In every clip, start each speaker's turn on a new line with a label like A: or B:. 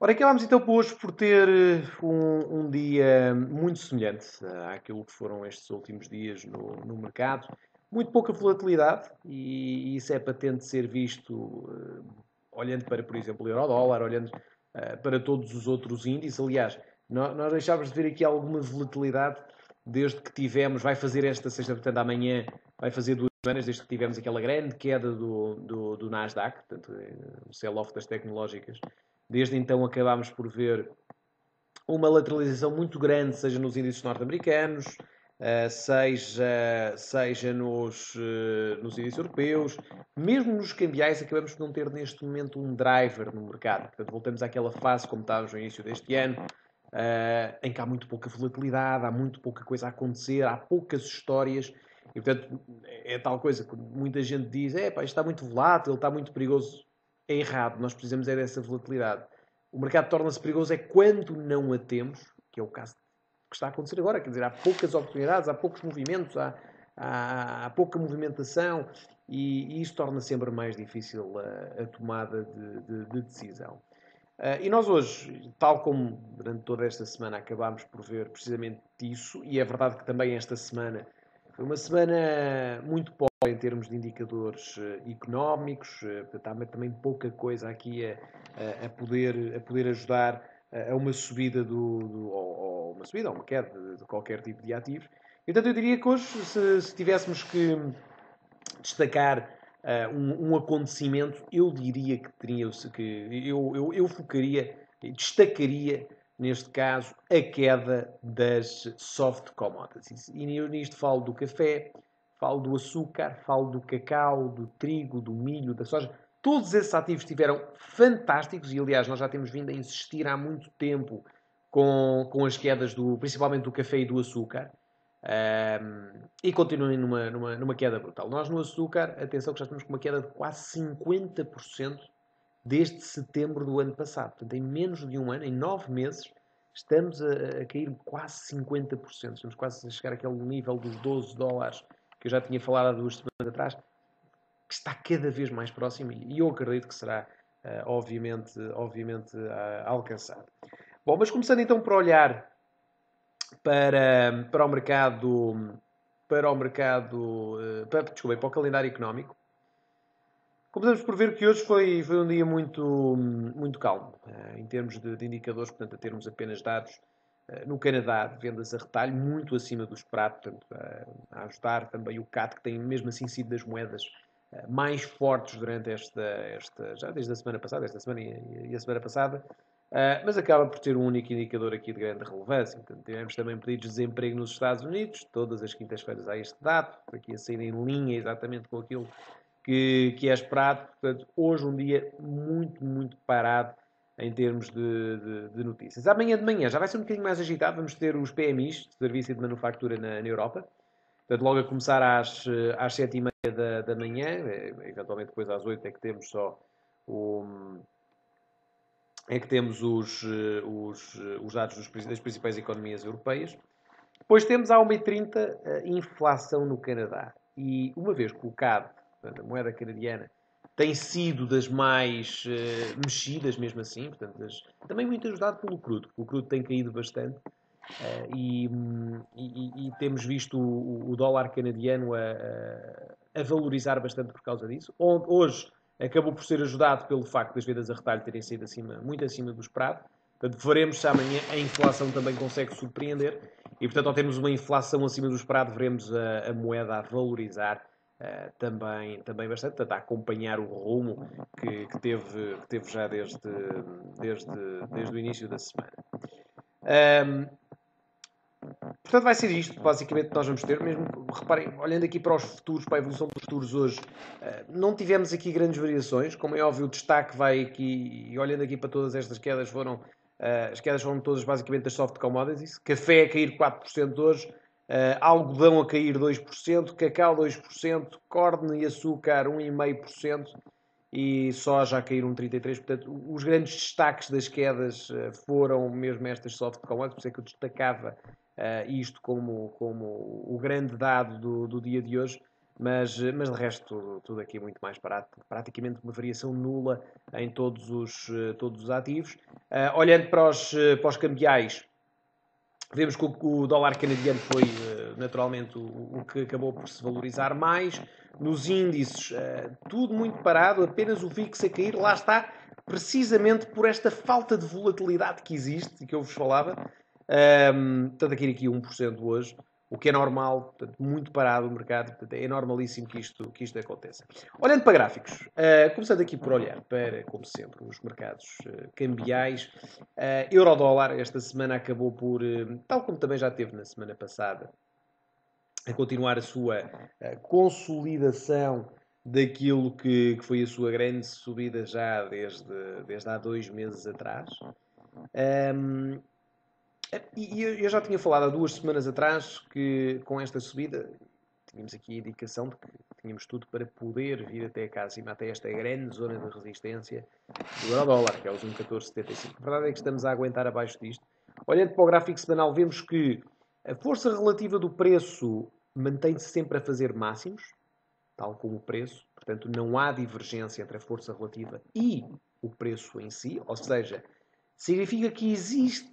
A: Ora, acabámos então por hoje por ter um dia muito semelhante àquilo que foram estes últimos dias no mercado. Muito pouca volatilidade e isso é patente ser visto olhando para, por exemplo, o euro-dólar, olhando para todos os outros índices. Aliás, nós deixámos de ver aqui alguma volatilidade desde que tivemos, vai fazer esta sexta, portanto amanhã vai fazer 2 semanas, desde que tivemos aquela grande queda do Nasdaq, portanto, o sell-off das tecnológicas. Desde então acabámos por ver uma lateralização muito grande, seja nos índices norte-americanos, seja nos índices europeus, mesmo nos cambiais, acabamos por não ter neste momento um driver no mercado. Portanto, voltamos àquela fase como estávamos no início deste ano, em que há muito pouca volatilidade, há muito pouca coisa a acontecer, há poucas histórias. E, portanto, é tal coisa que muita gente diz: isto está muito volátil, está muito perigoso. É errado, nós precisamos é dessa volatilidade. O mercado torna-se perigoso é quando não a temos, que é o caso que está a acontecer agora. Quer dizer, há poucas oportunidades, há poucos movimentos, há pouca movimentação e isso torna sempre mais difícil a tomada de decisão. E nós hoje, tal como durante toda esta semana, acabámos por ver precisamente isso, e é verdade que também esta semana foi uma semana muito pobre em termos de indicadores económicos, portanto, há também pouca coisa aqui a poder ajudar a uma subida ou uma subida ou uma queda de qualquer tipo de ativos. Portanto, eu diria que hoje, se tivéssemos que destacar um acontecimento, eu diria que teria que eu focaria, destacaria neste caso a queda das soft commodities. E nisto falo do café, falo do açúcar, falo do cacau, do trigo, do milho, da soja. Todos esses ativos estiveram fantásticos e, aliás, nós já temos vindo a insistir há muito tempo com as quedas, principalmente do café e do açúcar. E continuem numa queda brutal. Nós no açúcar, atenção que já estamos com uma queda de quase 50% desde setembro do ano passado. Portanto, em menos de um ano, em 9 meses, estamos a cair quase 50%. Estamos quase a chegar àquele nível dos $12 que eu já tinha falado há 2 semanas atrás, que está cada vez mais próximo e eu acredito que será, obviamente, alcançado. Bom, mas começando então por olhar para o mercado, para o calendário económico. Começamos por ver que hoje foi um dia muito calmo, em termos de indicadores, portanto, a termos apenas dados no Canadá de vendas a retalho, muito acima do esperado, portanto, a ajudar também o CAT, que tem mesmo assim sido das moedas mais fortes durante já desde a semana passada, esta semana e a semana passada, mas acaba por ter um único indicador aqui de grande relevância. Portanto, tivemos também pedidos de desemprego nos Estados Unidos, todas as quintas-feiras há este dado, aqui a sair em linha exatamente com aquilo que é esperado. Portanto, hoje um dia muito parado em termos de notícias. Amanhã de manhã já vai ser um bocadinho mais agitado, vamos ter os PMIs, Serviço de Manufatura na Europa. Portanto, logo a começar às 7h30 da manhã, eventualmente depois às 8 o, é que temos os dados das principais economias europeias. Depois temos à 1h30 a inflação no Canadá. E uma vez colocado, portanto, a moeda canadiana tem sido das mais mexidas, mesmo assim, portanto, também muito ajudado pelo crudo. O crudo tem caído bastante e temos visto o dólar canadiano a valorizar bastante por causa disso. Hoje acabou por ser ajudado pelo facto das vendas a retalho terem sido muito acima do esperado. Portanto, veremos se amanhã a inflação também consegue surpreender. E, portanto, ao termos uma inflação acima do esperado, veremos a moeda a valorizar também bastante, portanto, a acompanhar o rumo que teve já desde o início da semana. Portanto, vai ser isto, basicamente, que nós vamos ter. Mesmo, reparem, olhando aqui para os futuros, para a evolução dos futuros hoje, não tivemos aqui grandes variações. Como é óbvio, o destaque vai aqui, e olhando aqui para todas estas quedas, as quedas foram todas basicamente das soft commodities. Café a cair 4% hoje, algodão a cair 2%, cacau 2%, corne e açúcar 1,5% e soja a cair 1,33%. Portanto, os grandes destaques das quedas foram mesmo estas soft commodities, por isso é que eu destacava isto como o grande dado do dia de hoje. mas de resto tudo aqui muito mais barato, praticamente uma variação nula em todos os ativos. Olhando para os cambiais, vemos que o dólar canadiano foi naturalmente o que acabou por se valorizar mais. Nos índices, tudo muito parado, apenas o VIX a cair. Lá está, precisamente por esta falta de volatilidade que existe e que eu vos falava. Portanto, aqui 1% hoje, o que é normal, portanto, muito parado o mercado, portanto, é normalíssimo que isto aconteça. Olhando para gráficos, começando aqui por olhar para, como sempre, os mercados cambiais, euro-dólar esta semana acabou por, tal como também já teve na semana passada, a continuar a sua consolidação daquilo que foi a sua grande subida já desde há 2 meses atrás. E eu já tinha falado há 2 semanas atrás que com esta subida tínhamos aqui a indicação de que tínhamos tudo para poder vir até cá acima, até esta grande zona de resistência do euro-dólar, que é os 1,1475. A verdade é que estamos a aguentar abaixo disto. Olhando para o gráfico semanal, vemos que a força relativa do preço mantém-se sempre a fazer máximos, tal como o preço. Portanto, não há divergência entre a força relativa e o preço em si. Ou seja, significa que existe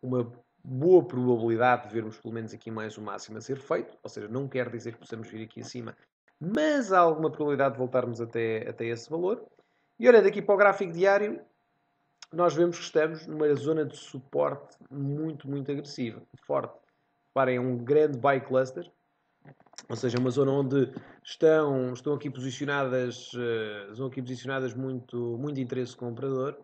A: uma boa probabilidade de vermos pelo menos aqui mais o máximo a ser feito. Ou seja, não quer dizer que possamos vir aqui acima, mas há alguma probabilidade de voltarmos até esse valor. E olhando aqui para o gráfico diário, nós vemos que estamos numa zona de suporte muito, muito agressiva, forte. Reparem, é um grande buy cluster, ou seja, uma zona onde estão aqui posicionadas, muito, muito interesse comprador.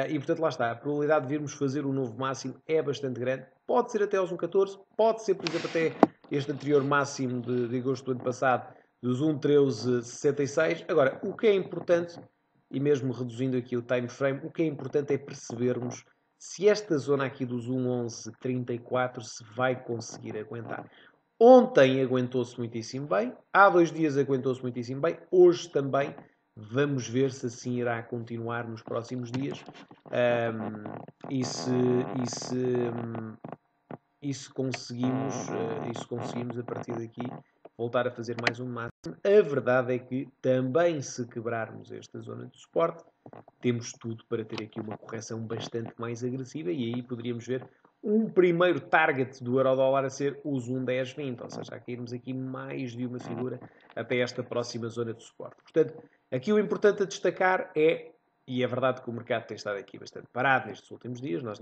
A: E portanto lá está, a probabilidade de virmos fazer um novo máximo é bastante grande. Pode ser até aos 1,14, pode ser, por exemplo, até este anterior máximo de agosto do ano passado, dos 1,1366. Agora, o que é importante, e mesmo reduzindo aqui o time frame, o que é importante é percebermos se esta zona aqui dos 1,1134 se vai conseguir aguentar. Ontem aguentou-se muitíssimo bem, há 2 dias aguentou-se muitíssimo bem, hoje também. Vamos ver se assim irá continuar nos próximos dias e se conseguimos a partir daqui voltar a fazer mais um máximo. A verdade é que também se quebrarmos esta zona de suporte, temos tudo para ter aqui uma correção bastante mais agressiva e aí poderíamos ver um primeiro target do euro-dólar a ser os 1,1020, ou seja, a cairmos aqui mais de uma figura até esta próxima zona de suporte. Portanto, aqui o importante a destacar é, e é verdade que o mercado tem estado aqui bastante parado nestes últimos dias, nós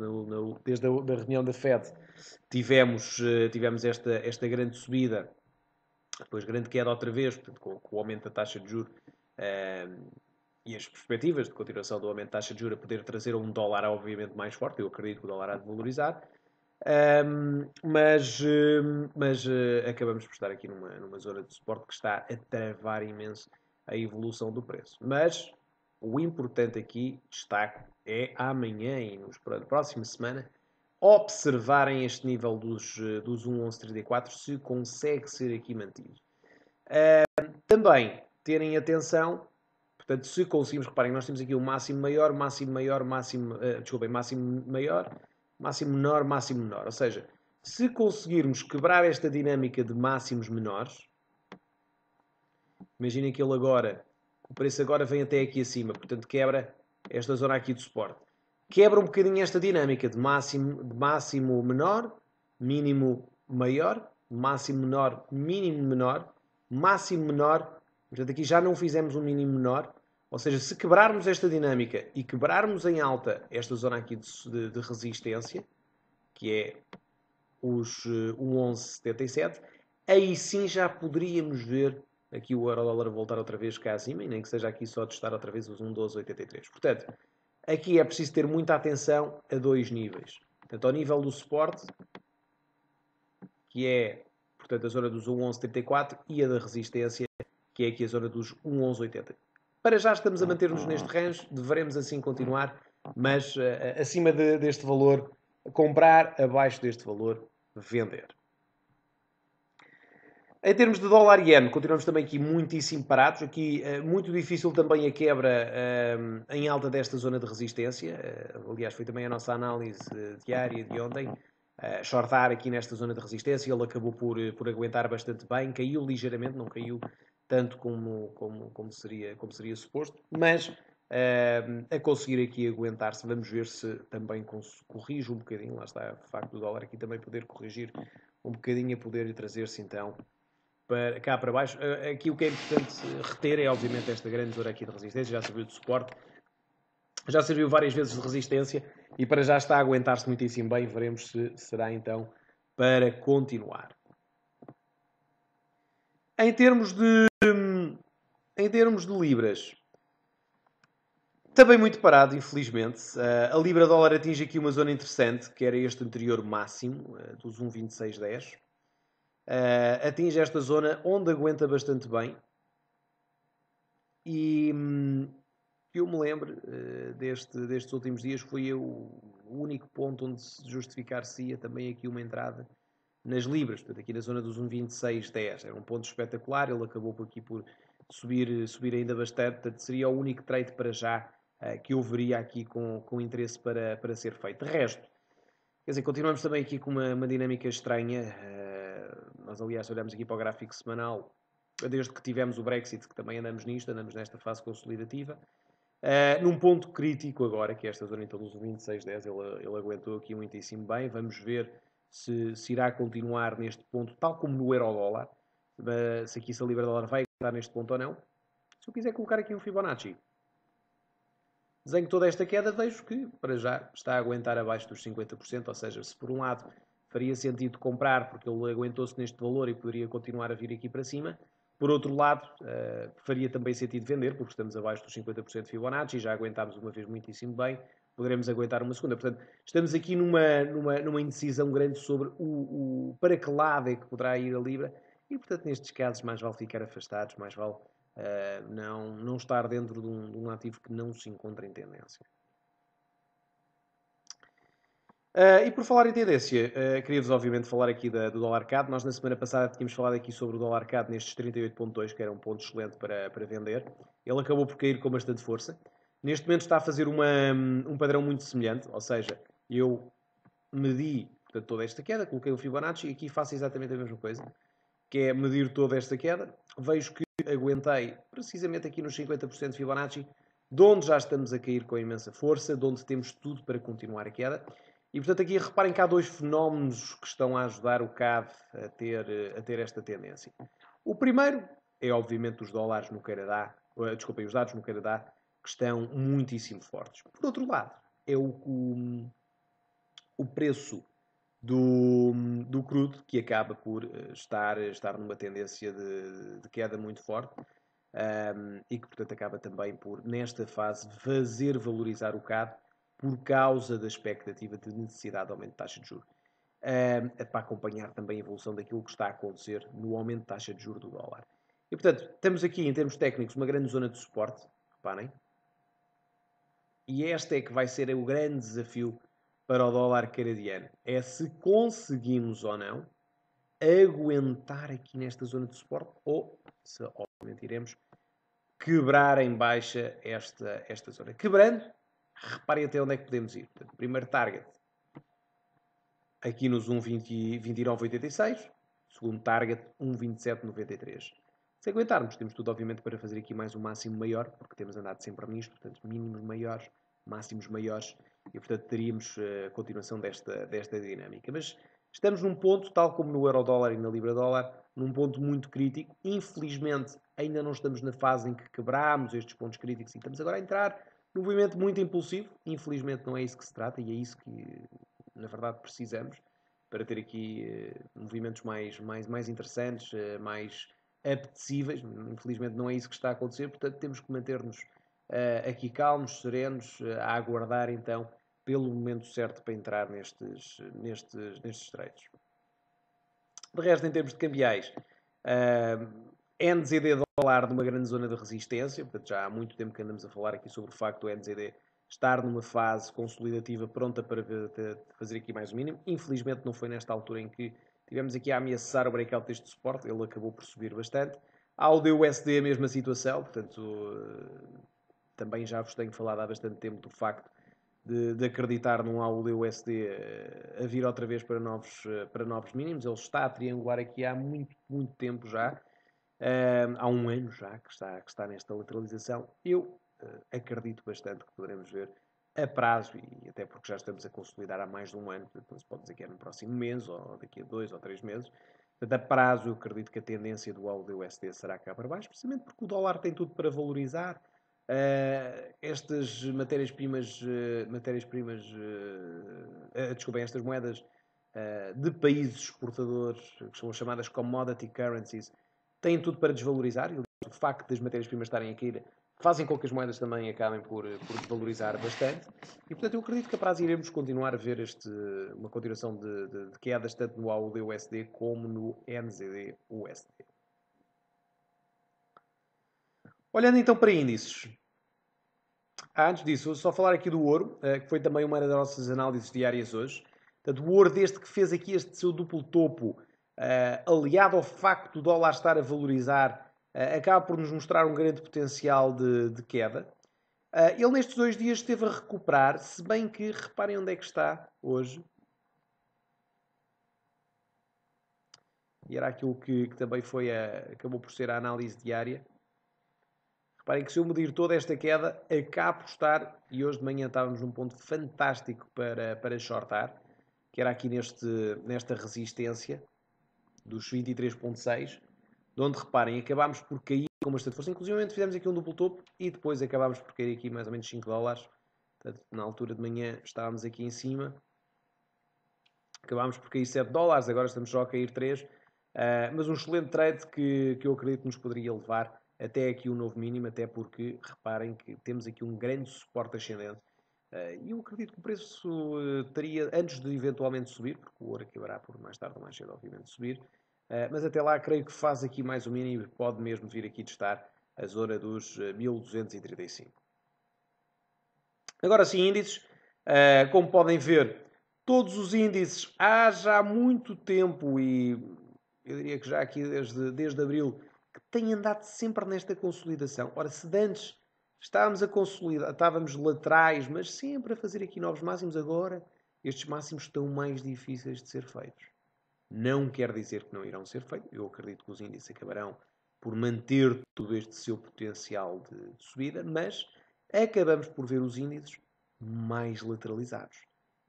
A: desde a reunião da FED tivemos esta grande subida, depois grande queda outra vez, portanto, com o aumento da taxa de juros e as perspectivas de continuação do aumento da taxa de juros a poder trazer um dólar obviamente mais forte. Eu acredito que o dólar há de valorizar. Mas acabamos por estar aqui numa zona de suporte que está a travar imenso a evolução do preço. Mas o importante aqui, destaco, é amanhã e na próxima semana observarem este nível dos 1,1134 se consegue ser aqui mantido. Também terem atenção. Portanto, se conseguimos, reparem, nós temos aqui o máximo maior, máximo maior, máximo maior, máximo menor, máximo menor. Ou seja, se conseguirmos quebrar esta dinâmica de máximos menores, imaginem que o preço agora vem até aqui acima, portanto quebra esta zona aqui de suporte. Quebra um bocadinho esta dinâmica de máximo menor, mínimo maior, máximo menor, mínimo menor, máximo menor. Portanto, aqui já não fizemos um mínimo menor. Ou seja, se quebrarmos esta dinâmica e quebrarmos em alta esta zona aqui de resistência, que é os 1,1177, aí sim já poderíamos ver aqui o euro-dólar voltar outra vez cá acima, e nem que seja aqui só testar outra vez os 1,1283. Portanto, aqui é preciso ter muita atenção a 2 níveis. Portanto, ao nível do suporte, que é, portanto, a zona dos 1,1134, e a da resistência, que é aqui a zona dos 1,1180. Para já estamos a manter-nos neste range, deveremos assim continuar, mas acima deste valor, comprar, abaixo deste valor, vender. Em termos de dólar e iene, continuamos também aqui muitíssimo parados. Aqui muito difícil também a quebra em alta desta zona de resistência. Aliás, foi também a nossa análise diária de ontem. shortar aqui nesta zona de resistência. Ele acabou por aguentar bastante bem, caiu ligeiramente, não caiu tanto como seria suposto, mas a conseguir aqui aguentar-se. Vamos ver se também corrige um bocadinho. Lá está, o facto do dólar aqui também poder corrigir um bocadinho, a poder trazer-se então para cá para baixo. Aqui o que é importante reter é obviamente esta grande zona aqui de resistência, já serviu de suporte, já serviu várias vezes de resistência e para já está a aguentar-se muitíssimo bem. Veremos se será então para continuar. Em termos de libras, também muito parado, infelizmente. A libra-dólar atinge aqui uma zona interessante, que era este anterior máximo, dos 1,2610. Atinge esta zona onde aguenta bastante bem. E que eu me lembro destes últimos dias foi o único ponto onde se justificar-se-ia também aqui uma entrada nas libras, portanto aqui na zona dos 1,2610. Era um ponto espetacular, ele acabou aqui por subir ainda bastante, portanto seria o único trade para já que eu veria aqui com interesse para ser feito. De resto, quer dizer, continuamos também aqui com uma dinâmica estranha. Nós, aliás, olhamos aqui para o gráfico semanal, desde que tivemos o Brexit, que também andamos nesta fase consolidativa. Num ponto crítico agora, que é esta zona então dos 26,10, ele aguentou aqui muitíssimo bem. Vamos ver se irá continuar neste ponto, tal como no euro-dólar, se aqui se a libra-dólar vai aguentar neste ponto ou não. Se eu quiser colocar aqui um Fibonacci, desenho toda esta queda, vejo que para já está a aguentar abaixo dos 50%, ou seja, se por um lado faria sentido comprar porque ele aguentou-se neste valor e poderia continuar a vir aqui para cima, por outro lado, faria também sentido vender, porque estamos abaixo dos 50% de Fibonacci e já aguentámos uma vez muitíssimo bem, poderemos aguentar uma segunda. Portanto, estamos aqui numa indecisão grande sobre para que lado é que poderá ir a Libra e, portanto, nestes casos, mais vale ficar afastados, mais vale não estar dentro de um ativo que não se encontra em tendência. E por falar em tendência, queria-vos obviamente falar aqui do dólar CAD. Nós na semana passada tínhamos falado aqui sobre o dólar CAD nestes 38.2, que era um ponto excelente para vender. Ele acabou por cair com bastante força. Neste momento está a fazer um padrão muito semelhante, ou seja, eu medi portanto, toda esta queda, coloquei o Fibonacci e aqui faço exatamente a mesma coisa, que é medir toda esta queda. Vejo que aguentei precisamente aqui nos 50% de Fibonacci, de onde já estamos a cair com imensa força, de onde temos tudo para continuar a queda. E, portanto, aqui reparem que há dois fenómenos que estão a ajudar o CAD a ter esta tendência. O primeiro é, obviamente, os dólares no Canadá, desculpem, os dados no Canadá, que estão muitíssimo fortes. Por outro lado, é o preço do crudo, que acaba por estar numa tendência de queda muito forte e que, portanto, acaba também por, nesta fase, fazer valorizar o CAD por causa da expectativa de necessidade de aumento de taxa de juros. Para acompanhar também a evolução daquilo que está a acontecer no aumento de taxa de juros do dólar. E, portanto, temos aqui, em termos técnicos, uma grande zona de suporte, reparem. E este é que vai ser o grande desafio para o dólar canadiano. É se conseguimos ou não aguentar aqui nesta zona de suporte ou se, obviamente, iremos quebrar em baixa esta zona. Quebrando, reparem até onde é que podemos ir. Portanto, primeiro target aqui nos 1,2986. Segundo target, 1,2793. Se aguentarmos, temos tudo, obviamente, para fazer aqui mais um máximo maior, porque temos andado sempre nisto, portanto, mínimos maiores, máximos maiores, e, portanto, teríamos a continuação desta dinâmica. Mas estamos num ponto, tal como no euro-dólar e na libra-dólar, num ponto muito crítico. Infelizmente, ainda não estamos na fase em que quebramos estes pontos críticos e estamos agora a entrar num movimento muito impulsivo. Infelizmente, não é isso que se trata e é isso que, na verdade, precisamos para ter aqui movimentos mais interessantes, mais apetecíveis. Infelizmente não é isso que está a acontecer, portanto temos que manter-nos aqui calmos, serenos, a aguardar então pelo momento certo para entrar nestes trades. De resto, em termos de cambiais, NZD dólar numa grande zona de resistência, portanto já há muito tempo que andamos a falar aqui sobre o facto do NZD estar numa fase consolidativa pronta para fazer aqui mais o mínimo. Infelizmente não foi nesta altura em que tivemos aqui a ameaçar o breakout deste suporte, ele acabou por subir bastante. Há o DUSD a mesma situação, portanto também já vos tenho falado há bastante tempo do facto de acreditar num AUD-USD a vir outra vez para novos mínimos. Ele está a triangular aqui há muito, muito tempo já. Há um ano já que está nesta lateralização. Eu acredito bastante que poderemos ver a prazo, e até porque já estamos a consolidar há mais de um ano, portanto, se pode dizer que é no próximo mês, ou daqui a 2 ou 3 meses. Portanto, a prazo, eu acredito que a tendência do AUD-USD será cá para baixo, precisamente porque o dólar tem tudo para valorizar. Estas matérias-primas, desculpem, estas moedas de países exportadores, que são as chamadas commodity currencies, têm tudo para desvalorizar. E o facto das matérias-primas estarem a cair fazem com que as moedas também acabem por desvalorizar bastante. E, portanto, eu acredito que a prazo iremos continuar a ver uma continuação de quedas, tanto no AUD-USD como no NZD-USD. Olhando então para índices. Antes disso, vou só falar aqui do ouro, que foi também uma das nossas análises diárias hoje. Portanto, o ouro, desde que fez aqui este seu duplo topo, aliado ao facto do dólar estar a valorizar, acaba por nos mostrar um grande potencial de queda. Ele nestes 2 dias esteve a recuperar, se bem que, reparem onde é que está hoje. E era aquilo que também acabou por ser a análise diária. Reparem que se eu medir toda esta queda, acabo por estar, e hoje de manhã estávamos num ponto fantástico para shortar, que era aqui nesta resistência dos 23.6, de onde, reparem, acabámos por cair com bastante força. Inclusive fizemos aqui um duplo topo e depois acabámos por cair aqui mais ou menos 5 dólares. Portanto, na altura de manhã estávamos aqui em cima. Acabámos por cair 7 dólares, agora estamos só a cair 3. Mas um excelente trade que eu acredito que nos poderia levar até aqui um novo mínimo, até porque, reparem que temos aqui um grande suporte ascendente. E eu acredito que o preço teria, antes de eventualmente subir, porque o ouro acabará por mais tarde ou mais cedo, obviamente, subir, mas até lá creio que faz aqui mais um mínimo e pode mesmo vir aqui testar a zona dos 1235. Agora sim, índices. Como podem ver, todos os índices há já muito tempo, e eu diria que já aqui desde abril, que têm andado sempre nesta consolidação. Ora, se antes estávamos a consolidar, estávamos laterais, mas sempre a fazer aqui novos máximos, agora estes máximos estão mais difíceis de ser feitos. Não quer dizer que não irão ser feitos. Eu acredito que os índices acabarão por manter todo este seu potencial de subida, mas acabamos por ver os índices mais lateralizados.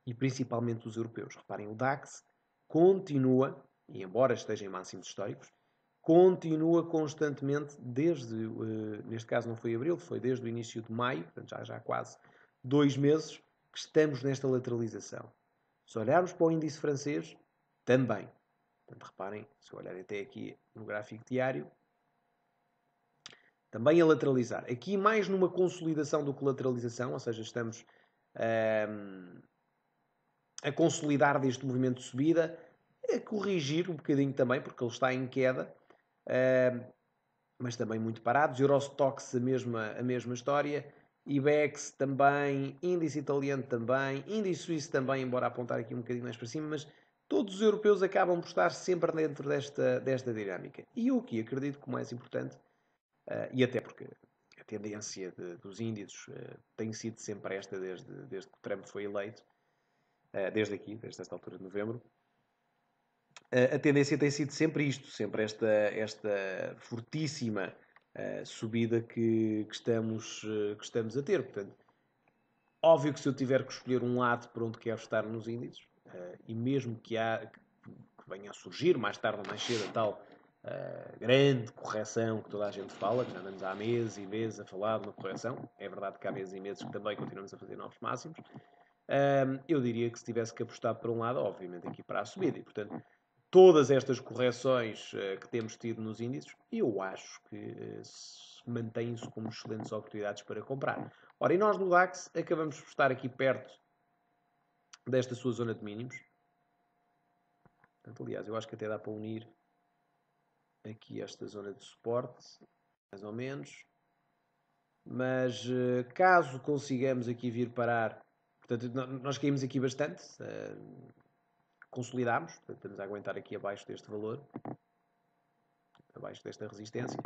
A: E principalmente os europeus. Reparem, o DAX continua, e embora esteja em máximos históricos, continua constantemente neste caso não foi abril, foi desde o início de maio, portanto já há quase 2 meses, que estamos nesta lateralização. Se olharmos para o índice francês, também. Portanto, reparem, se olharem até aqui no gráfico diário, também a lateralizar. Aqui mais numa consolidação do que lateralização, ou seja, estamos a consolidar deste movimento de subida, a corrigir um bocadinho também, porque ele está em queda, mas também muito parados. Eurostoxx a mesma história, IBEX também, índice italiano também, índice suíço também, embora apontar aqui um bocadinho mais para cima, mas todos os europeus acabam por estar sempre dentro desta dinâmica. E eu aqui acredito que o mais importante, e até porque a tendência dos índices tem sido sempre esta desde que o Trump foi eleito, desde esta altura de novembro, a tendência tem sido sempre isto, sempre esta fortíssima subida que estamos a ter. Portanto, óbvio que se eu tiver que escolher um lado para onde quero estar nos índices, e mesmo que venha a surgir mais tarde ou mais cedo a tal grande correção que toda a gente fala, que já andamos há meses e meses a falar de uma correção, é verdade que há meses e meses que também continuamos a fazer novos máximos, eu diria que se tivesse que apostar para um lado, obviamente aqui para a subida, e portanto todas estas correções que temos tido nos índices, eu acho que mantêm-se como excelentes oportunidades para comprar. Ora, e nós no DAX acabamos por estar aqui perto desta sua zona de mínimos. Portanto, aliás, eu acho que até dá para unir aqui esta zona de suporte, mais ou menos. Mas caso consigamos aqui vir parar, portanto, nós caímos aqui bastante, consolidámos, portanto, estamos a aguentar aqui abaixo deste valor, abaixo desta resistência.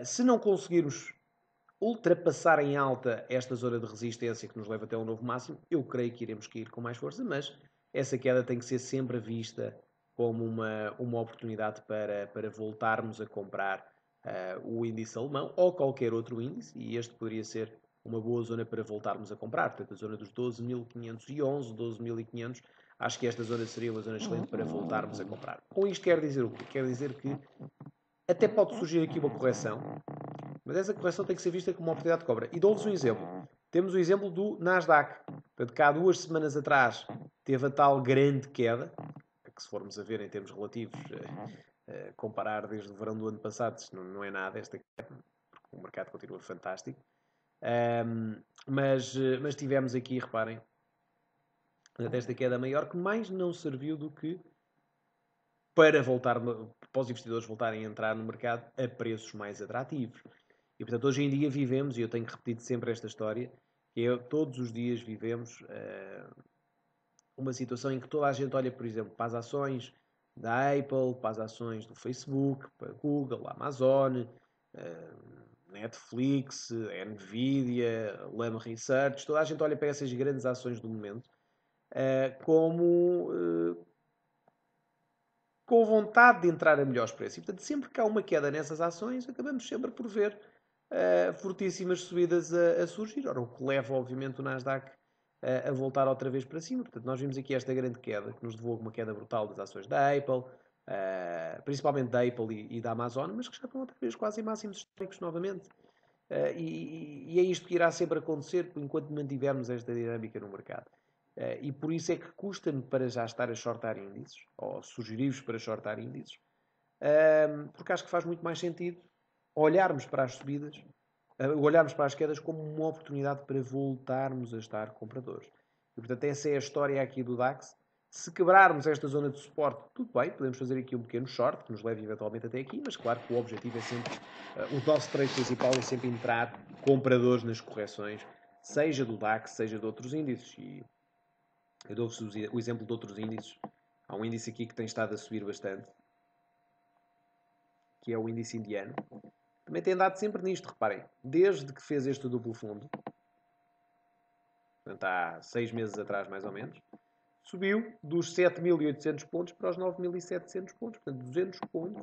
A: Se não conseguirmos ultrapassar em alta esta zona de resistência que nos leva até um novo máximo, eu creio que iremos cair com mais força, mas essa queda tem que ser sempre vista como uma oportunidade para voltarmos a comprar o índice alemão ou qualquer outro índice, e este poderia ser uma boa zona para voltarmos a comprar. Portanto, a zona dos 12.511, 12.500, acho que esta zona seria uma zona excelente para voltarmos a comprar. Com isto quer dizer o quê? Quer dizer que até pode surgir aqui uma correção, mas essa correção tem que ser vista como uma oportunidade de compra. E dou-vos um exemplo. Temos o exemplo do Nasdaq. Portanto, cá 2 semanas atrás teve a tal grande queda, que se formos a ver em termos relativos, comparar desde o verão do ano passado, isto não é nada, esta queda, porque o mercado continua fantástico. Mas tivemos aqui, reparem, esta queda maior, que mais não serviu do que para os investidores voltarem a entrar no mercado a preços mais atrativos. E, portanto, hoje em dia vivemos, e eu tenho repetido sempre esta história, que todos os dias vivemos uma situação em que toda a gente olha, por exemplo, para as ações da Apple, para as ações do Facebook, para Google, Amazon, Netflix, Nvidia, Lam Research, toda a gente olha para essas grandes ações do momento como com vontade de entrar a melhores preços. E, portanto, sempre que há uma queda nessas ações, acabamos sempre por ver fortíssimas subidas a surgir. Ora, o que leva, obviamente, o Nasdaq a voltar outra vez para cima. Portanto, nós vimos aqui esta grande queda, que nos levou a uma queda brutal das ações da Apple, principalmente da Apple e da Amazon, mas que já estão outra vez quase em máximos históricos novamente. E é isto que irá sempre acontecer enquanto mantivermos esta dinâmica no mercado. E por isso é que custa-me para já estar a shortar índices, ou sugerir-vos para shortar índices, porque acho que faz muito mais sentido olharmos para as subidas, olharmos para as quedas como uma oportunidade para voltarmos a estar compradores. E, portanto, essa é a história aqui do DAX. Se quebrarmos esta zona de suporte, tudo bem, podemos fazer aqui um pequeno short, que nos leve eventualmente até aqui, mas claro que o objetivo é sempre, o nosso trade principal é sempre entrar compradores nas correções, seja do DAX, seja de outros índices. E eu dou-vos o exemplo de outros índices. Há um índice aqui que tem estado a subir bastante, que é o índice indiano. Também tem andado sempre nisto, reparem. Desde que fez este duplo fundo, portanto há 6 meses atrás mais ou menos, subiu dos 7.800 pontos para os 9.700 pontos. Portanto, 200 pontos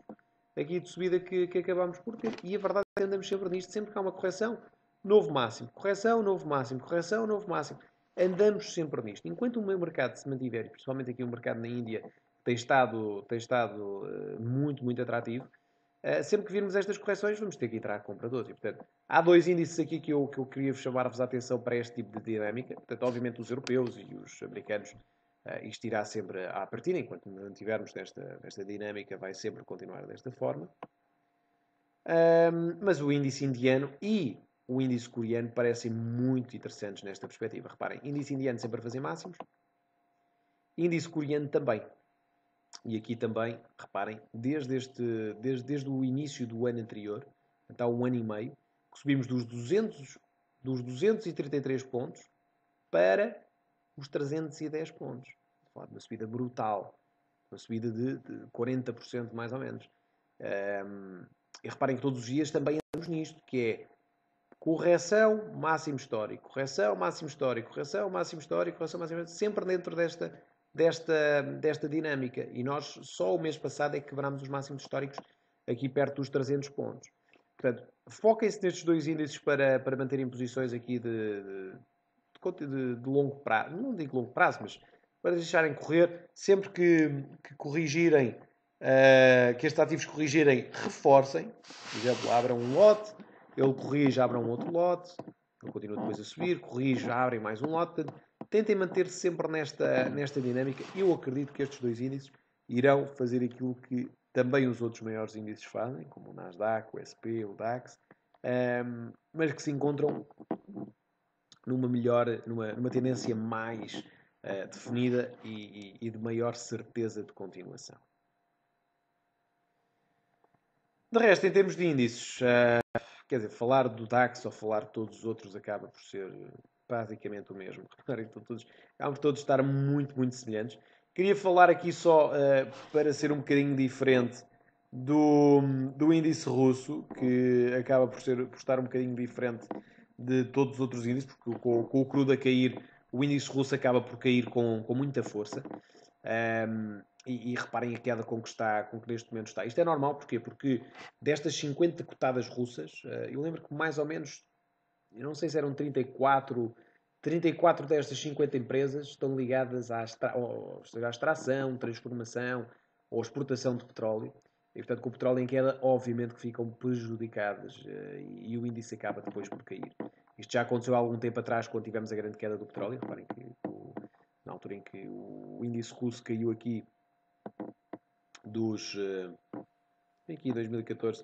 A: aqui de subida que acabámos por ter. E a verdade é que andamos sempre nisto. Sempre que há uma correção, novo máximo. Correção, novo máximo. Correção, novo máximo. Andamos sempre nisto. Enquanto o meu mercado se mantiver, principalmente aqui o mercado na Índia, tem estado muito, muito atrativo, sempre que virmos estas correções, vamos ter que entrar compradores. E, portanto, há 2 índices aqui que eu queria chamar-vos a atenção para este tipo de dinâmica. Portanto, obviamente, os europeus e os americanos, isto irá sempre à partida, enquanto mantivermos nesta dinâmica, vai sempre continuar desta forma. Mas o índice indiano e o índice coreano parecem muito interessantes nesta perspectiva. Reparem, índice indiano sempre a fazer máximos, índice coreano também. E aqui também, reparem, desde o início do ano anterior, até há um ano e meio, que subimos dos 233 pontos para os 310 pontos. Falar de uma subida brutal. Uma subida de 40% mais ou menos. E reparem que todos os dias também andamos nisto, que é correção, máximo histórico, correção, máximo histórico, correção, máximo histórico, correção, máximo histórico, sempre dentro desta dinâmica. E nós, só o mês passado, é que quebrámos os máximos históricos aqui perto dos 300 pontos. Portanto, foquem-se nestes 2 índices para manterem posições aqui de longo prazo. Não digo longo prazo, mas para deixarem correr. Sempre que corrigirem, que estes ativos corrigirem, reforcem. Por exemplo, abram um lote, ele corrige, abram um outro lote, ele continua depois a subir, corrige, abrem mais um lote. Portanto, tentem manter-se sempre nesta dinâmica. Eu acredito que estes 2 índices irão fazer aquilo que também os outros maiores índices fazem, como o Nasdaq, o SP, o DAX, mas que se encontram numa tendência mais definida e de maior certeza de continuação. De resto, em termos de índices, quer dizer, falar do DAX ou falar de todos os outros acaba por ser basicamente o mesmo. Reparem, acabam por todos estar muito, muito semelhantes. Queria falar aqui só, para ser um bocadinho diferente, do índice russo, que acaba por estar um bocadinho diferente de todos os outros índices, porque com o crudo a cair, o índice russo acaba por cair com muita força. E reparem a queda com que neste momento está. Isto é normal, porquê? Porque destas 50 cotadas russas, eu lembro que mais ou menos, eu não sei se eram 34 destas 50 empresas estão ligadas à extração, transformação ou exportação de petróleo. E, portanto, com o petróleo em queda, obviamente que ficam prejudicadas e o índice acaba depois por cair. Isto já aconteceu há algum tempo atrás, quando tivemos a grande queda do petróleo. Reparem que na altura em que o índice russo caiu aqui aqui 2014,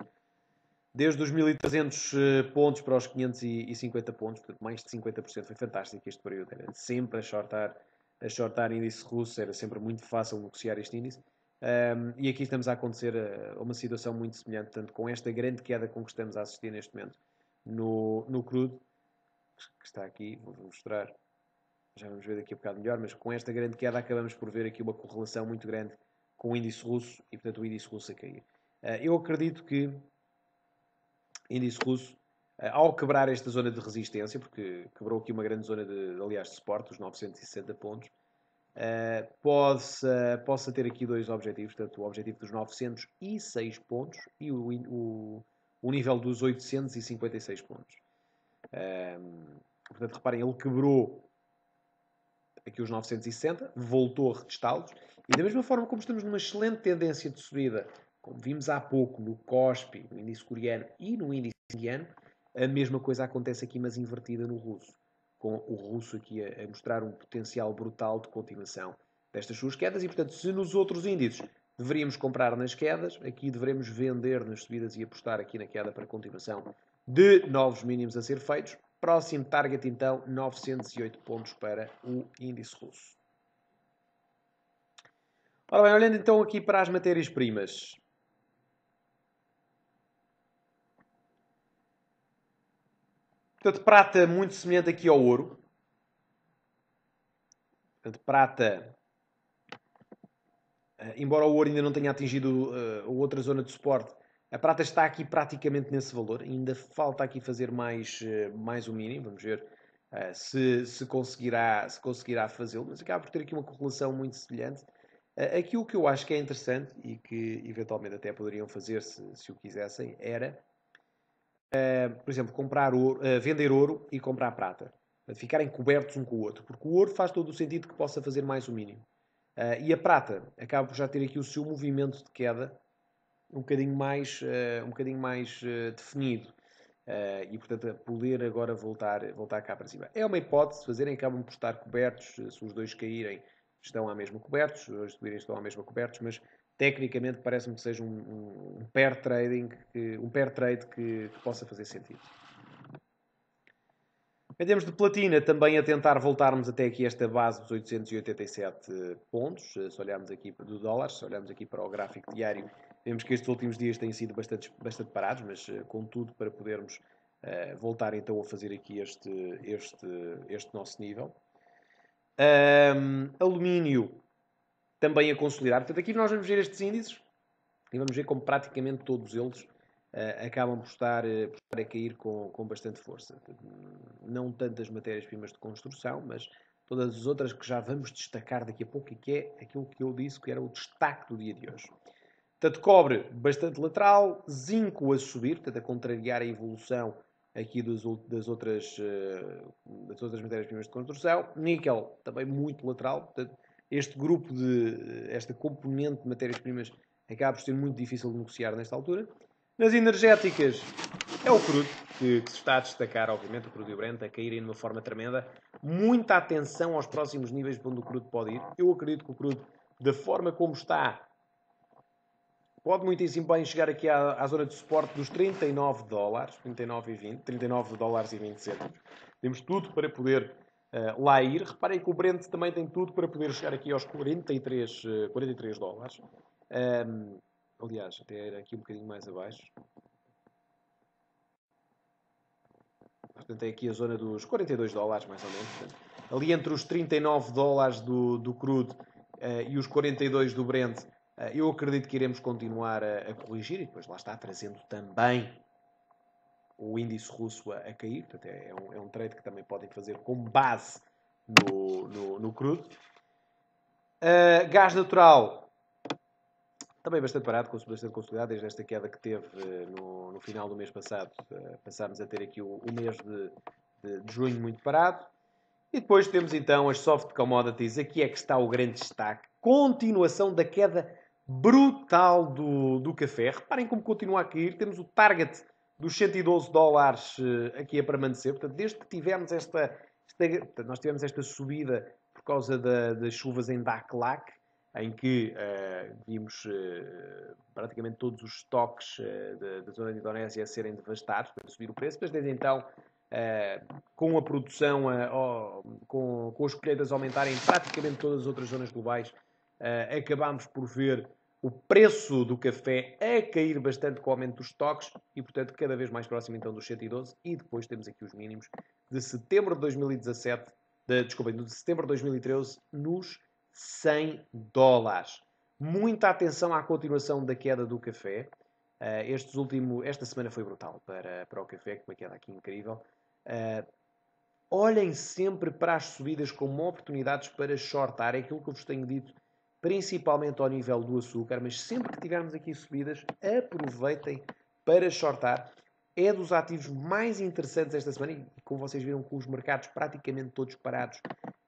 A: desde os 1.300 pontos para os 550 pontos, portanto mais de 50%, foi fantástico este período, era sempre a shortar índice russo, era sempre muito fácil negociar este índice. E aqui estamos a acontecer uma situação muito semelhante, tanto com esta grande queda com que estamos a assistir neste momento no crudo, que está aqui, vou-vos mostrar, já vamos ver daqui a bocado melhor, mas com esta grande queda acabamos por ver aqui uma correlação muito grande com o índice russo e, portanto, o índice russo a cair. Eu acredito que índice russo, ao quebrar esta zona de resistência, porque quebrou aqui uma grande zona de suporte, os 960 pontos, possa ter aqui dois objetivos, portanto, o objetivo dos 906 pontos e o nível dos 856 pontos. Portanto, reparem, ele quebrou aqui os 960, voltou a retestá-los, e da mesma forma como estamos numa excelente tendência de subida, como vimos há pouco no KOSPI, no índice coreano e no índice indiano, a mesma coisa acontece aqui, mas invertida no russo, com o russo aqui a mostrar um potencial brutal de continuação destas suas quedas, e portanto, se nos outros índices deveríamos comprar nas quedas, aqui devemos vender nas subidas e apostar aqui na queda para continuação de novos mínimos a ser feitos. Próximo target, então, 908 pontos para o índice russo. Ora bem, olhando então aqui para as matérias-primas. Portanto, prata muito semelhante aqui ao ouro. Portanto, prata, embora o ouro ainda não tenha atingido a outra zona de suporte, a prata está aqui praticamente nesse valor. Ainda falta aqui fazer mais o mínimo. Vamos ver se conseguirá fazê-lo. Mas acaba por ter aqui uma correlação muito semelhante. Aqui o que eu acho que é interessante e que eventualmente até poderiam fazer se o quisessem era, por exemplo, vender ouro e comprar prata. Ficarem cobertos um com o outro. Porque o ouro faz todo o sentido que possa fazer mais o mínimo. E a prata acaba por já ter aqui o seu movimento de queda um bocadinho mais definido. E portanto a poder agora voltar cá para cima. É uma hipótese de fazerem, acabam por estar cobertos, se os dois caírem estão à mesma cobertos, se os dois subirem estão à mesma cobertos, mas tecnicamente parece-me que seja um pair trading, um pair trade que possa fazer sentido. Em termos de platina, também a tentar voltarmos até aqui esta base dos 887 pontos, se olharmos aqui do dólar, se olharmos aqui para o gráfico diário, vemos que estes últimos dias têm sido bastante parados, mas contudo para podermos voltar então a fazer aqui este nosso nível. Alumínio também a consolidar. Portanto, aqui nós vamos ver estes índices e vamos ver como praticamente todos eles acabam por estar a cair com bastante força. Não tantas matérias-primas de construção, mas todas as outras que já vamos destacar daqui a pouco e que é aquilo que eu disse que era o destaque do dia de hoje. Portanto, cobre bastante lateral, zinco a subir, portanto, a contrariar a evolução aqui das outras matérias-primas de construção. Níquel também muito lateral, portanto, esta componente de matérias-primas acaba por ser muito difícil de negociar nesta altura. Nas energéticas, é o crudo que se está a destacar, obviamente, o crudo e o Brent a caírem de uma forma tremenda. Muita atenção aos próximos níveis para onde o crudo pode ir. Eu acredito que o crudo, da forma como está, pode muitíssimo bem chegar aqui à zona de suporte dos 39 dólares, 39,20, 39 dólares e 20 cêntimos. Temos tudo para poder lá ir. Reparem que o Brent também tem tudo para poder chegar aqui aos 43 dólares. Aliás, até era aqui um bocadinho mais abaixo. Portanto, é aqui a zona dos 42 dólares, mais ou menos. Portanto, ali entre os 39 dólares do crudo e os 42 do Brent, Eu acredito que iremos continuar a corrigir e depois lá está, trazendo também o índice russo a cair. Portanto, é um trade que também podem fazer com base no crudo. Gás natural também bastante parado, bastante consolidado, desde esta queda que teve no final do mês passado. Passámos a ter aqui o mês de junho muito parado. E depois temos então as soft commodities. Aqui é que está o grande destaque. Continuação da queda brutal do café. Reparem como continua a cair. Temos o target dos $112 aqui a permanecer. Portanto, desde que tivemos nós tivemos esta subida por causa das chuvas em Daklak, em que vimos praticamente todos os estoques da zona de Indonésia a serem devastados para subir o preço, mas desde então, com a produção, com as colheitas aumentarem em praticamente todas as outras zonas globais, acabámos por ver o preço do café a cair bastante com o aumento dos estoques e, portanto, cada vez mais próximo então dos 112. E depois temos aqui os mínimos de setembro de 2017, de setembro de 2013, nos $100. Muita atenção à continuação da queda do café. Esta semana foi brutal para o café, com uma queda aqui incrível. Olhem sempre para as subidas como oportunidades para shortar. É aquilo que eu vos tenho dito, principalmente ao nível do açúcar, mas sempre que tivermos aqui subidas, aproveitem para shortar. É dos ativos mais interessantes esta semana e, como vocês viram, com os mercados praticamente todos parados,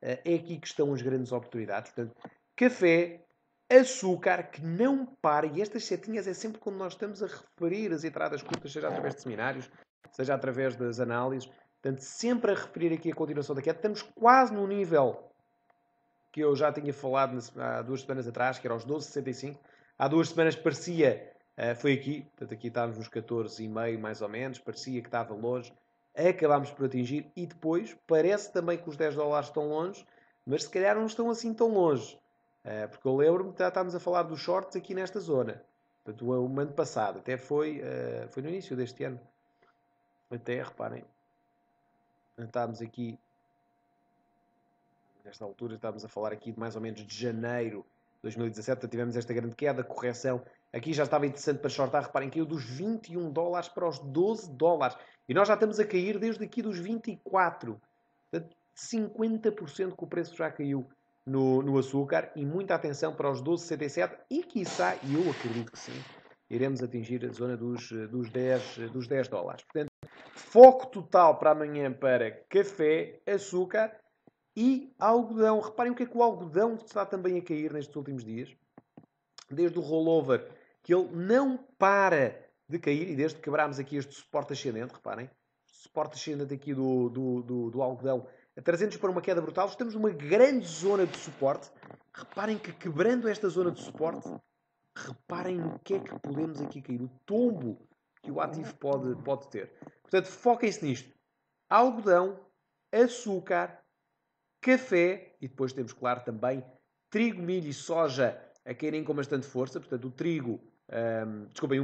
A: é aqui que estão as grandes oportunidades. Portanto, café, açúcar, que não para, e estas setinhas é sempre quando nós estamos a referir as entradas curtas, seja através de seminários, seja através das análises. Portanto, sempre a referir aqui a continuação da queda. Estamos quase no nível que eu já tinha falado há 2 semanas atrás, que era aos 12,65. Há 2 semanas parecia, foi aqui, portanto aqui estávamos nos 14,5 mais ou menos, parecia que estava longe. Acabámos por atingir e depois parece também que os $10 estão longe, mas se calhar não estão assim tão longe. Porque eu lembro-me que já estávamos a falar dos shorts aqui nesta zona. Portanto, o ano passado, até foi no início deste ano. Até, reparem, estávamos aqui, nesta altura, estávamos a falar aqui de mais ou menos de janeiro de 2017, portanto, tivemos esta grande queda, correção. Aqui já estava interessante para shortar, reparem, caiu dos $21 para os $12. E nós já estamos a cair desde aqui dos 24. Portanto, 50% que o preço já caiu no açúcar. E muita atenção para os 12,67 e, quiçá, e eu acredito que sim, iremos atingir a zona dos $10. Portanto, foco total para amanhã para café, açúcar e algodão. Reparem o que é que o algodão está também a cair nestes últimos dias. Desde o rollover, que ele não para de cair, e desde que quebrámos aqui este suporte ascendente, reparem, suporte ascendente aqui do algodão, trazendo-nos para uma queda brutal. Estamos numa grande zona de suporte. Reparem que quebrando esta zona de suporte, reparem no que é que podemos aqui cair. O tombo que o ativo pode ter. Portanto, foquem-se nisto. Algodão, açúcar, café e depois temos, claro, também trigo, milho e soja a caírem com bastante força. Portanto, o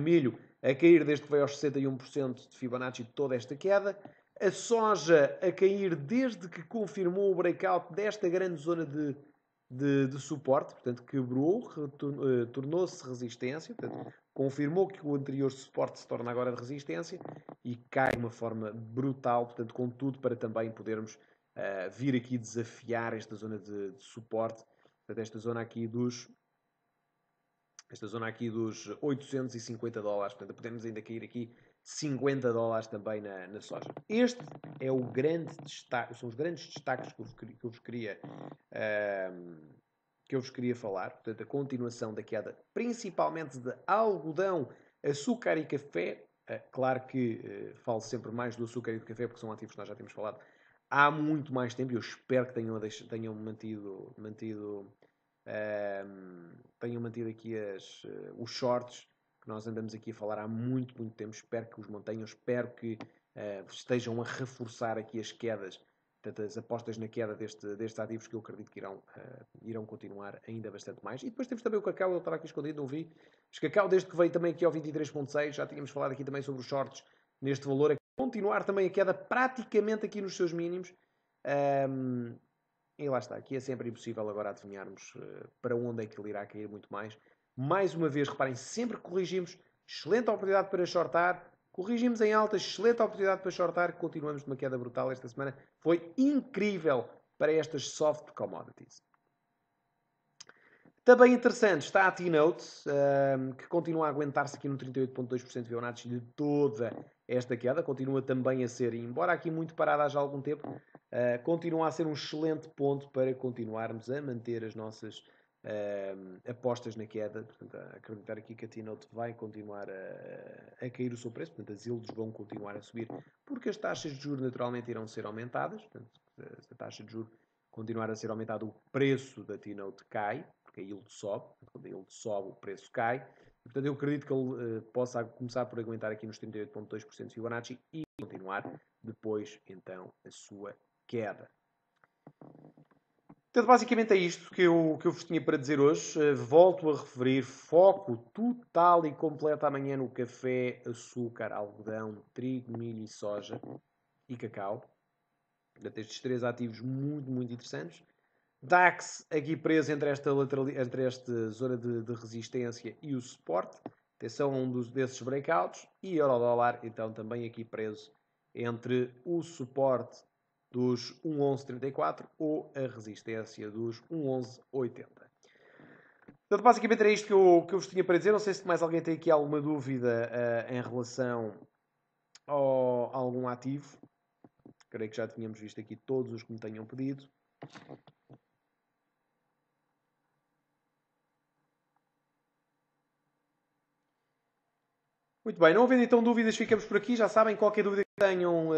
A: milho a cair desde que veio aos 61% de Fibonacci de toda esta queda. A soja a cair desde que confirmou o breakout desta grande zona de suporte. Portanto, quebrou, tornou-se resistência. Portanto, confirmou que o anterior suporte se torna agora de resistência e cai de uma forma brutal. Portanto, com tudo para também podermos vir aqui desafiar esta zona de suporte. Portanto, esta zona aqui dos $850. Portanto, podemos ainda cair aqui $50 também na soja. Este é o grande destaque, são os grandes destaques que eu vos queria falar. Portanto, a continuação da queda, principalmente de algodão, açúcar e café. Claro que falo sempre mais do açúcar e do café, porque são ativos que nós já temos falado há muito mais tempo. Eu espero que tenham mantido aqui os shorts que nós andamos aqui a falar há muito tempo. Espero que os mantenham, espero que estejam a reforçar aqui as quedas, portanto, as apostas na queda destes ativos, que eu acredito que irão continuar ainda bastante mais. E depois temos também o cacau. Ele estava aqui escondido, não vi. Mas cacau, desde que veio também aqui ao 23,6, já tínhamos falado aqui também sobre os shorts neste valor. Continuar também a queda praticamente aqui nos seus mínimos. E lá está. Aqui é sempre impossível agora adivinharmos para onde é que ele irá cair muito mais. Mais uma vez, reparem, sempre que corrigimos, excelente oportunidade para shortar. Corrigimos em alta, excelente oportunidade para shortar. Continuamos de uma queda brutal esta semana. Foi incrível para estas soft commodities. Também interessante está a T-Note, que continua a aguentar-se aqui no 38,2% de Fibonacci de toda esta queda. Continua também a ser, embora aqui muito parada há já algum tempo, continua a ser um excelente ponto para continuarmos a manter as nossas apostas na queda. Portanto, a acreditar aqui que a T-Note vai continuar a cair o seu preço. Portanto, as yields vão continuar a subir, porque as taxas de juros naturalmente irão ser aumentadas. Portanto, se a taxa de juros continuar a ser aumentada, o preço da T-Note cai, porque a yield sobe. Quando a yield sobe, o preço cai. Portanto, eu acredito que ele possa começar por aguentar aqui nos 38,2% de Fibonacci e continuar depois, então, a sua queda. Portanto, basicamente é isto que eu vos tinha para dizer hoje. Volto a referir, foco total e completo amanhã no café, açúcar, algodão, trigo, milho e soja e cacau. Portanto, estes 3 ativos muito, muito interessantes. DAX aqui preso entre esta zona de resistência e o suporte. Atenção a um desses breakouts. E euro-dólar, então, também aqui preso entre o suporte dos 1,1134 ou a resistência dos 1,1180. Portanto, basicamente era isto que eu vos tinha para dizer. Não sei se mais alguém tem aqui alguma dúvida em relação a algum ativo. Creio que já tínhamos visto aqui todos os que me tenham pedido. Muito bem, não havendo então dúvidas, ficamos por aqui. Já sabem, qualquer dúvida que tenham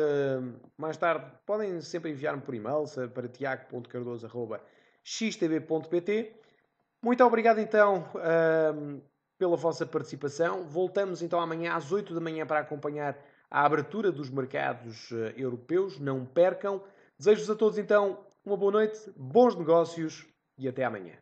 A: mais tarde, podem sempre enviar-me por e-mail para tiago.cardoso@xtb.pt. Muito obrigado então pela vossa participação. Voltamos então amanhã às 8 da manhã para acompanhar a abertura dos mercados europeus. Não percam. Desejo-vos a todos então uma boa noite, bons negócios e até amanhã.